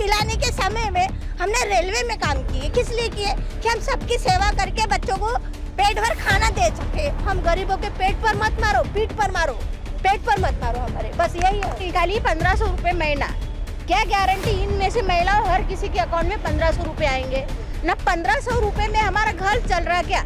पिलाने के समय में हमने रेलवे में काम किए। किस लिए किए कि हम सबकी सेवा करके बच्चों को पेट भर खाना दे सके। हम गरीबों के पेट पर मत मारो, पीठ पर मारो, पेट पर मत मारो हमारे, बस यही है। खाली 1500 रुपये महीना, क्या गारंटी इनमें से महिला हर किसी के अकाउंट में 1500 रुपये आएंगे? ना 1500 रुपये में हमारा घर चल रहा है, क्या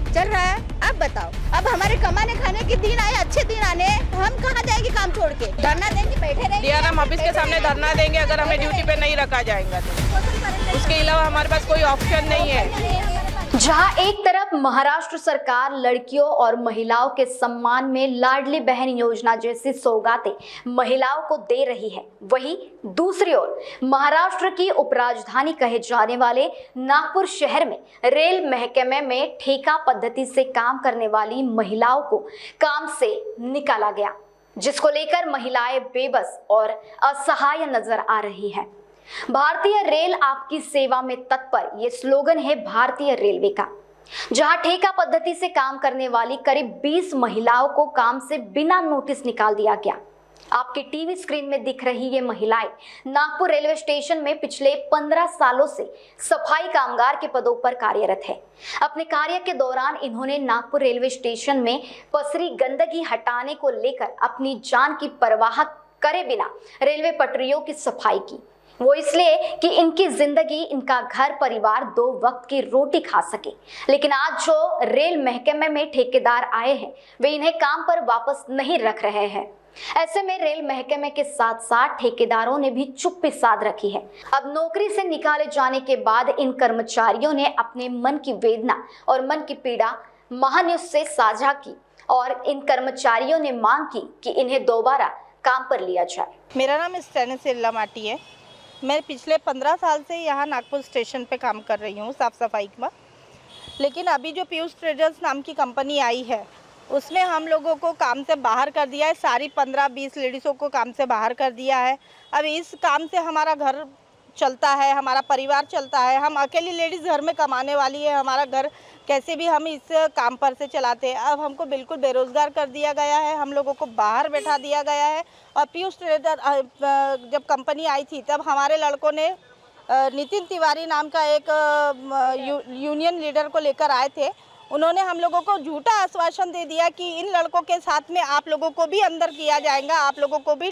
चल रहा है? अब बताओ, अब हमारे कमाने खाने के दिन आए, अच्छे दिन आने, तो हम कहाँ जाएंगे काम छोड़ के? धरना देंगे, बैठे रहेंगे? DRM ऑफिस के सामने धरना देंगे अगर हमें ड्यूटी पे नहीं रखा जाएगा तो। उसके अलावा हमारे पास कोई ऑप्शन नहीं है। जहां एक तरफ महाराष्ट्र सरकार लड़कियों और महिलाओं के सम्मान में लाडली बहन योजना जैसी सौगातें महिलाओं को दे रही है, वहीं दूसरी ओर महाराष्ट्र की उपराजधानी कहे जाने वाले नागपुर शहर में रेल महकमे में ठेका पद्धति से काम करने वाली महिलाओं को काम से निकाला गया, जिसको लेकर महिलाएं बेबस और असहाय नजर आ रही है। भारतीय रेल आपकी सेवा में तत्पर, ये स्लोगन है भारतीय रेलवे का। जहां ठेका पद्धति से काम करने वाली करीब 20 महिलाओं को काम से बिना नोटिस निकाल दिया गया। आपके टीवी स्क्रीन में दिख रही ये महिलाएं नागपुर रेलवे स्टेशन में पिछले 15 सालों से सफाई कामगार के पदों पर कार्यरत है। अपने कार्य के दौरान इन्होंने नागपुर रेलवे स्टेशन में पसरी गंदगी हटाने को लेकर अपनी जान की परवाह करे बिना रेलवे पटरियों की सफाई की। वो इसलिए कि इनकी जिंदगी, इनका घर परिवार 2 वक्त की रोटी खा सके। लेकिन आज जो रेल महकमे में ठेकेदार आए हैं, वे इन्हें काम पर वापस नहीं रख रहे हैं। ऐसे में रेल महकमे के साथ साथ ठेकेदारों ने भी चुप्पी साध रखी है। अब नौकरी से निकाले जाने के बाद इन कर्मचारियों ने अपने मन की वेदना और मन की पीड़ा महान्यूज से साझा की और इन कर्मचारियों ने मांग की कि इन्हें दोबारा काम पर लिया जाए। मेरा नाम स्टेनिस्ला माटी है। मैं पिछले 15 साल से यहाँ नागपुर स्टेशन पे काम कर रही हूँ साफ़ सफाई में। लेकिन अभी जो पीयूष ट्रेडर्स नाम की कंपनी आई है, उसने हम लोगों को काम से बाहर कर दिया है। सारी 15-20 लेडीज़ों को काम से बाहर कर दिया है। अब इस काम से हमारा घर चलता है, हमारा परिवार चलता है। हम अकेली लेडीज़ घर में कमाने वाली है, हमारा घर कैसे भी हम इस काम पर से चलाते हैं। अब हमको बिल्कुल बेरोज़गार कर दिया गया है, हम लोगों को बाहर बैठा दिया गया है। और पीयूष ट्रेडर जब कंपनी आई थी तब हमारे लड़कों ने नितिन तिवारी नाम का एक यूनियन लीडर को लेकर आए थे। उन्होंने हम लोगों को झूठा आश्वासन दे दिया कि इन लड़कों के साथ में आप लोगों को भी अंदर किया जाएगा, आप लोगों को भी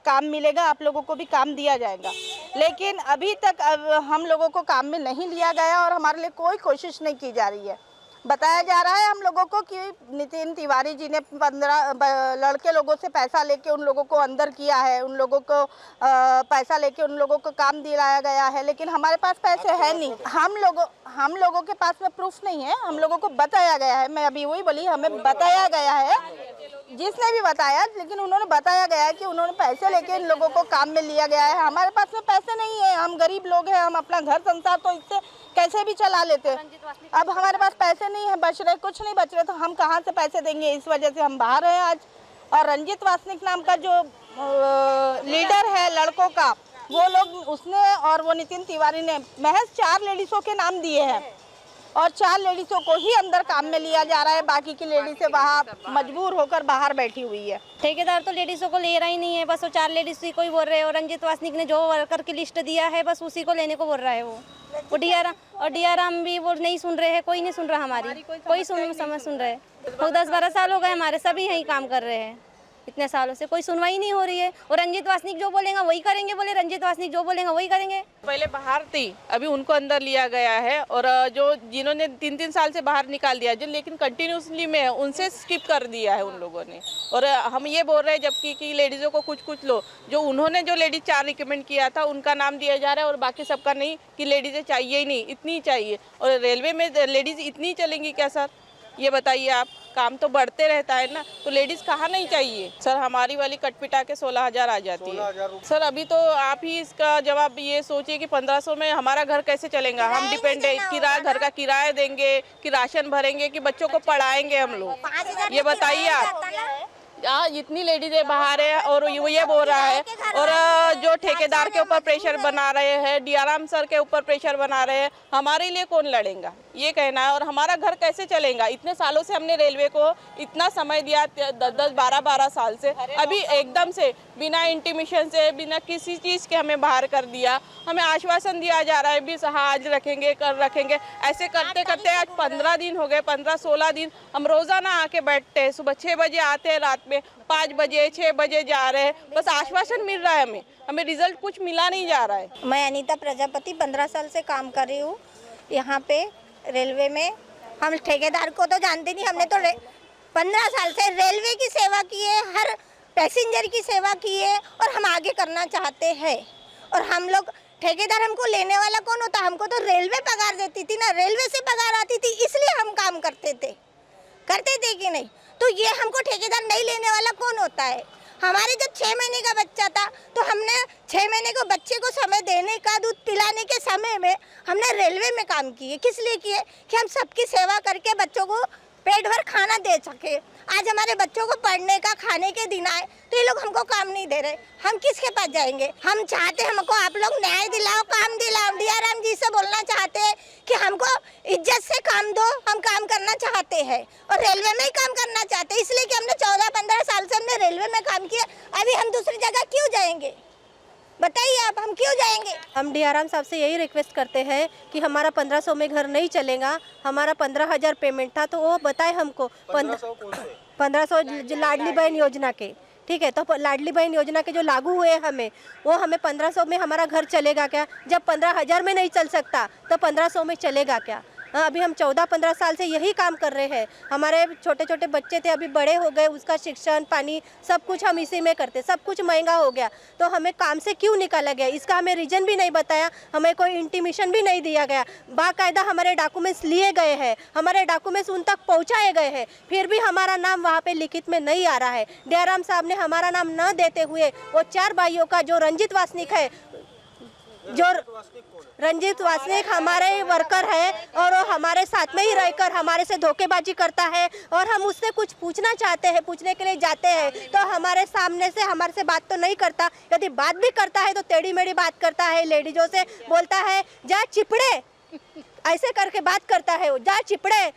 काम मिलेगा, आप लोगों को भी काम दिया जाएगा। लेकिन अभी तक हम लोगों को काम में नहीं लिया गया और हमारे लिए कोई कोशिश नहीं की जा रही है। बताया जा रहा है हम लोगों को कि नितिन तिवारी जी ने 15 लड़के लोगों से पैसा लेके उन लोगों को अंदर किया है, उन लोगों को पैसा लेके उन लोगों को काम दिलाया गया है। लेकिन हमारे पास पैसे है नहीं, हम लोगों के पास में प्रूफ नहीं है। हम लोगों को बताया गया है, मैं अभी वही बोली, हमें बताया गया है, जिसने भी बताया, लेकिन उन्होंने बताया गया है कि उन्होंने पैसे लेके इन लोगों को काम में लिया गया है। हमारे पास में पैसे नहीं है, हम गरीब लोग हैं, हम अपना घर संसार तो इससे कैसे भी चला लेते। अब हमारे पास पैसे नहीं है, बच रहे कुछ नहीं बच रहे, तो हम कहाँ से पैसे देंगे? इस वजह से हम बाहर हैं आज। और रंजित वासनिक नाम का जो लीडर है लड़कों का, वो लोग, उसने और वो नितिन तिवारी ने महज 4 लेडीज़ों के नाम दिए हैं और 4 लेडीज़ों को ही अंदर काम में लिया जा रहा है। बाकी की लेडीज़ वहाँ मजबूर होकर बाहर बैठी हुई है। ठेकेदार तो लेडीज़ों को ले रहा ही नहीं है, बस वो 4 लेडीज़ ही को ही बोल रहे हैं। और रंजित वासनिक ने जो वर्कर की लिस्ट दिया है बस उसी को लेने को बोल रहा है वो DRM भी वो नहीं सुन रहे हैं, कोई नहीं सुन रहा, हमारी कोई सुन रहे। वो 10-12 साल हो गए हमारे, सभी यहीं काम कर रहे हैं। इतने सालों से कोई सुनवाई नहीं हो रही है। और रंजित वासनिक जो बोलेगा वही करेंगे, बोले रंजित वासनिक जो बोलेगा वही करेंगे। पहले बाहर थी, अभी उनको अंदर लिया गया है। और जो जिन्होंने 3-3 साल से बाहर निकाल दिया, जो लेकिन कंटिन्यूसली में है, उनसे स्किप कर दिया है उन लोगों ने। और हम ये बोल रहे हैं जबकि कि लेडीज़ों को कुछ लो, जो उन्होंने जो लेडीज 4 रिकमेंड किया था उनका नाम दिया जा रहा है और बाकी सबका नहीं, कि लेडीज़ें चाहिए ही नहीं, इतनी चाहिए। और रेलवे में लेडीज़ इतनी चलेंगी क्या सर, ये बताइए आप? काम तो बढ़ते रहता है ना, तो लेडीज़ कहाँ नहीं चाहिए सर? हमारी वाली कटपिटा के 16,000 आ जाती है सर। अभी तो आप ही इसका जवाब ये सोचिए कि 1500 में हमारा घर कैसे चलेगा? हम डिपेंड है, किराया, घर का किराया देंगे कि राशन भरेंगे कि बच्चों को पढ़ाएंगे हम लोग? ये बताइए आप। जितनी लेडीजें बाहर है और ये बोल रहा है, और जो ठेकेदार के ऊपर प्रेशर बना रहे हैं, डीआरएम सर के ऊपर प्रेशर बना रहे हैं, हमारे लिए कौन लड़ेगा ये कहना है। और हमारा घर कैसे चलेगा? इतने सालों से हमने रेलवे को इतना समय दिया, 10-12 साल से, अभी एकदम से बिना इंटीमेशन से, बिना किसी चीज़ के हमें बाहर कर दिया। हमें आश्वासन दिया जा रहा है भी हाँ आज रखेंगे, कल रखेंगे, ऐसे करते करते आज 15 दिन हो गए, 15-16 दिन हम रोज़ाना आके बैठते हैं। सुबह 6 बजे आते हैं, रात में 5 बजे 6 बजे जा रहे हैं, बस आश्वासन मिल रहा है, हमें रिजल्ट कुछ मिला नहीं जा रहा है। मैं अनीता प्रजापति 15 साल से काम कर रही हूँ यहाँ पे रेलवे में। हम ठेकेदार को तो जानते नहीं, हमने तो 15 साल से रेलवे की सेवा की है, हर पैसेंजर की सेवा की है और हम आगे करना चाहते हैं। और हम लोग ठेकेदार, हमको लेने वाला कौन होता? हमको तो रेलवे पगार देती थी ना, रेलवे से पगार आती थी, इसलिए हम काम करते थे कि नहीं? तो ये हमको ठेकेदार नहीं लेने वाला कौन होता है? हमारे जब 6 महीने का बच्चा था तो हमने 6 महीने को बच्चे को समय देने का, दूध पिलाने के समय में हमने रेलवे में काम किए। किस लिए किए? कि हम सबकी सेवा करके बच्चों को पेट भर खाना दे सके। आज हमारे बच्चों को पढ़ने का, खाने के दिन आए तो ये लोग हमको काम नहीं दे रहे, हम किसके पास जाएंगे? हम चाहते हमको आप लोग न्याय दिलाओ, काम दिलाओ। डीआरएम जी से बोलना चाहते हैं कि हमको इज्जत से काम दो, हम काम करना चाहते हैं और रेलवे में ही काम करना चाहते हैं, इसलिए कि हमने 14-15 साल से हमने रेलवे में काम किया। अभी हम दूसरी जगह क्यों जाएंगे? बताइए आप, हम क्यों जाएंगे? हम डीआरएम साहब से यही रिक्वेस्ट करते हैं कि हमारा 1500 में घर नहीं चलेगा। हमारा 15,000 पेमेंट था, तो वो बताए हमको 1500 लाडली बहन योजना के, ठीक है? तो लाडली बहन योजना के जो लागू हुए हमें, वो हमें 1500 में हमारा घर चलेगा क्या? जब 15,000 में नहीं चल सकता तो 1500 में चलेगा क्या? हाँ, अभी हम 14-15 साल से यही काम कर रहे हैं। हमारे छोटे छोटे बच्चे थे, अभी बड़े हो गए, उसका शिक्षण पानी सब कुछ हम इसी में करते। सब कुछ महंगा हो गया तो हमें काम से क्यों निकाला गया? इसका हमें रीज़न भी नहीं बताया, हमें कोई इंटीमेशन भी नहीं दिया गया। बाकायदा हमारे डॉक्यूमेंट्स लिए गए हैं, हमारे डॉक्यूमेंट्स उन तक पहुँचाए गए हैं, फिर भी हमारा नाम वहाँ पर लिखित में नहीं आ रहा है। डीआरएम साहब ने हमारा नाम न देते हुए वो 4 भाइयों का, जो रंजित वासनिक है, जो रंजित वासनिक हमारे वर्कर है और वो हमारे साथ में ही रहकर हमारे से धोखेबाजी करता है, और हम उससे कुछ पूछना चाहते हैं, पूछने के लिए जाते हैं तो हमारे सामने से हमारे से बात तो नहीं करता। यदि बात भी करता है तो टेढ़ी मेढ़ी बात करता है, लेडीजों से बोलता है जा चिपड़े, ऐसे करके बात करता है, वो जा चिपड़े।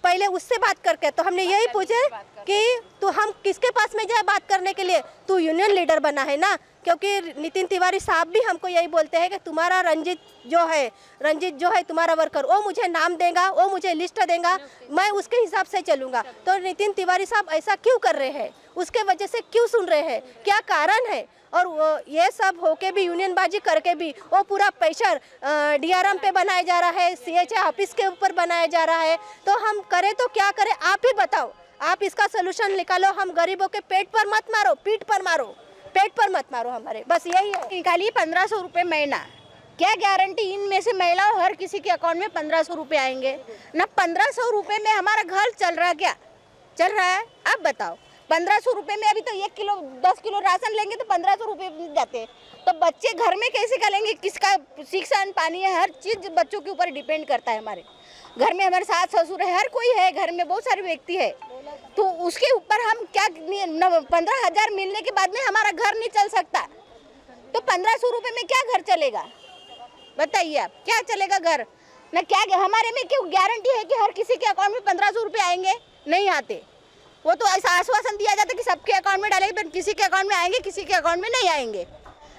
पहले उससे बात करके तो हमने यही पूछे कि तू हम किसके पास में जाए बात करने के लिए? तू यूनियन लीडर बना है ना? क्योंकि नितिन तिवारी साहब भी हमको यही बोलते हैं कि तुम्हारा रंजित जो है तुम्हारा वर्कर, वो मुझे नाम देगा, वो मुझे लिस्ट देगा, मैं उसके हिसाब से चलूँगा। तो नितिन तिवारी साहब ऐसा क्यों कर रहे हैं? उसके वजह से क्यों सुन रहे हैं? क्या कारण है? और ये सब होके भी, यूनियनबाजी करके भी वो पूरा प्रेशर डीआरएम पे बनाया जा रहा है, सीएचए ऑफिस के ऊपर बनाया जा रहा है। तो हम करें तो क्या करें? आप ही बताओ, आप इसका सोल्यूशन निकालो। हम गरीबों के पेट पर मत मारो, पीठ पर मारो, पेट पर मत मारो हमारे, बस यही है। निकालिए 1500 रुपये महीना, क्या गारंटी इनमें से महिला हर किसी के अकाउंट में 1500 रुपये आएंगे? ना 1500 रुपये में हमारा घर चल रहा, क्या चल रहा है? आप बताओ। 1500 रुपये में अभी तो 1 किलो 10 किलो राशन लेंगे तो 1500 रुपये मिल जाते हैं। तो बच्चे घर में कैसे करेंगे? किसका शिक्षा पानी है, हर चीज़ बच्चों के ऊपर डिपेंड करता है। हमारे घर में हमारे सास ससुर है, हर कोई है, घर में बहुत सारे व्यक्ति है, तो उसके ऊपर हम क्या 15,000 मिलने के बाद में हमारा घर नहीं चल सकता, तो 1500 रुपये में क्या घर चलेगा? बताइए आप, क्या चलेगा घर? ना क्या हमारे में क्यों गारंटी है कि हर किसी के अकाउंट में 1500 रुपये आएंगे? नहीं आते। वो तो ऐसा आश्वासन दिया जाता है कि सबके अकाउंट में डालेंगे, पर किसी के अकाउंट में आएंगे, किसी के अकाउंट में नहीं आएंगे।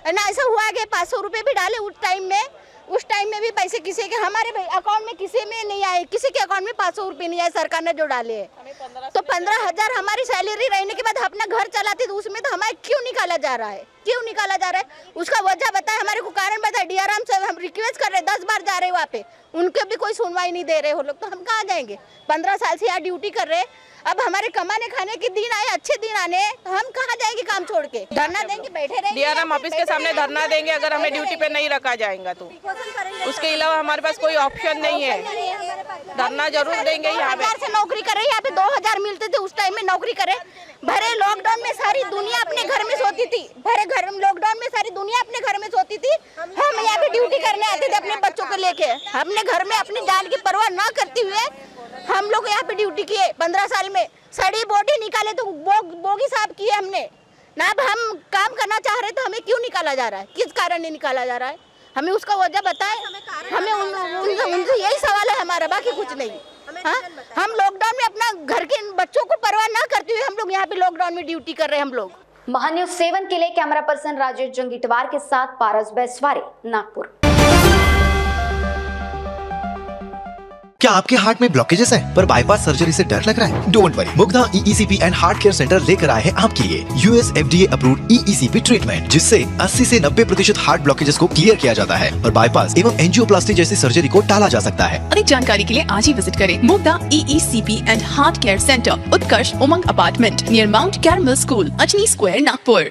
ना ऐसा हुआ कि 500 रुपये भी डाले उस टाइम में भी पैसे किसी के हमारे अकाउंट में किसी में नहीं आए, किसी के अकाउंट में 500 रुपये नहीं आए सरकार ने जो डाले हैं। तो 15,000 हमारी सैलरी रहने के बाद अपना घर चलाते, तो उसमें तो हमारे क्यों निकाला जा रहा है? क्यों निकाला जा रहा है? उसका वजह बताए, हमारे को कारण बताए। डीआरएम से हम रिक्वेस्ट कर रहे हैं, 10 बार जा रहे हैं वहाँ पे, उनके भी कोई सुनवाई नहीं दे रहे हो लोग, तो हम कहाँ जाएंगे? 15 साल से यहाँ ड्यूटी कर रहे हैं, अब हमारे कमाने खाने के दिन आए, अच्छे दिन आने, तो हम कहाँ जाएंगे काम छोड़ के? धरना देंगे, बैठे रहेंगे डीआरएम ऑफिस के सामने धरना देंगे अगर हमें ड्यूटी पे नहीं रखा जाएगा तो। उसके अलावा हमारे पास कोई ऑप्शन नहीं है, धरना जरूर देंगे। यहाँ पे 2000 से नौकरी करे, यहाँ पे 2000 मिलते थे उस टाइम में, नौकरी करे। भरे लॉकडाउन में सारी दुनिया अपने घर में सोती थी, भरे घर लॉकडाउन में सारी दुनिया अपने घर में सोती थी। हम यहाँ पे ड्यूटी करने आते थे अपने बच्चों को लेके, अपने घर में अपनी जान की परवाह न करते हुए हम लोग यहाँ पे ड्यूटी किए 15 साल में, सड़ी बॉडी निकाले तो बोगी साहब किए हमने ना। अब हम काम करना चाह रहे तो हमें क्यों निकाला जा रहा है, किस कारण नहीं निकाला जा रहा है, हमें उसका वजह बताए। हमें उनसे यही सवाल है हमारा, बाकी कुछ नहीं। हाँ, हम लॉकडाउन में अपना घर के बच्चों को परवाह ना करते हुए हम लोग यहाँ पे लॉकडाउन में ड्यूटी कर रहे हैं हम लोग। महान्यूज 7 के लिए कैमरा पर्सन राजेश जंगीटवार के साथ पारस बैसवारी, नागपुर। क्या आपके हार्ट में ब्लॉकेजेस हैं पर बाईपास सर्जरी से डर लग रहा है? Don't worry, Mugdha EECP and heart care centre लेकर आए हैं आपके लिए US FDA approved EECP treatment, जिससे 80 से 90% हार्ट ब्लॉकेजेस को क्लियर किया जाता है और बाईपास एवं एंजियोप्लास्टी जैसी सर्जरी को टाला जा सकता है। अधिक जानकारी के लिए आज ही विजिट करें Mugdha EECP and heart care centre, Utkarsh Umang apartment near mount caramel school, Ajni square, Nagpur.